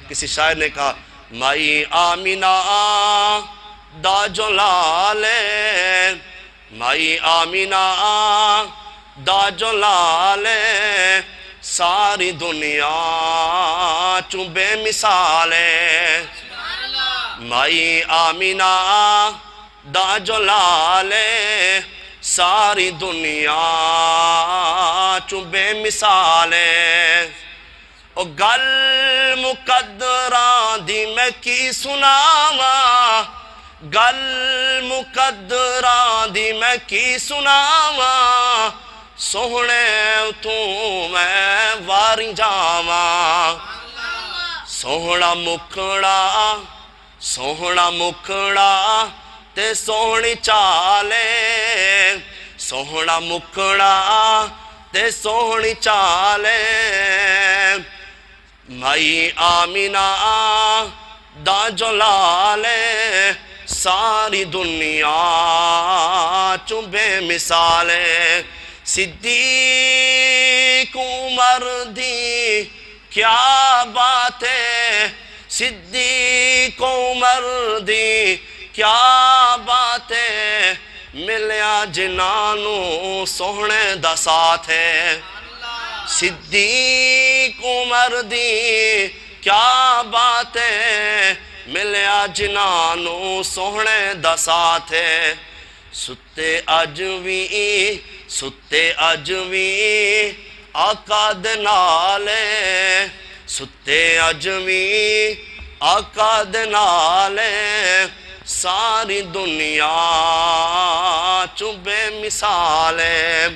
کسی شاعر نے کہا مائی آمینہ دا جو لالے مائی آمینہ دا جو لالے ساری دنیا چوں بے مثالے مائی آمینہ دا جو لالے ساری دنیا چوں بے مثالے او گل مقدران دی میں کی سناواں گل مقدران دی میں کی سناواں سوہنے تو میں واری جاواں سوہنا مکھڑا تے سوہنی چالے سوہنا مکھڑا تے سوہنی چالے مائی آمینہ دا جو لالے ساری دنیا چوں بے مثالے صدیق عمر دی کیا بات ہے صدیق عمر دی کیا بات ہے ملیا جنانوں سوہنے دا ساتھ ہے صدیق عمر دی کیا بات ہے ملیا جنانوں سوہنے دا ساتھ ہے ستے اج وی آقا دے نالے ستے اج وی آقا دے نالے ساری دنیا چوں بے مثالے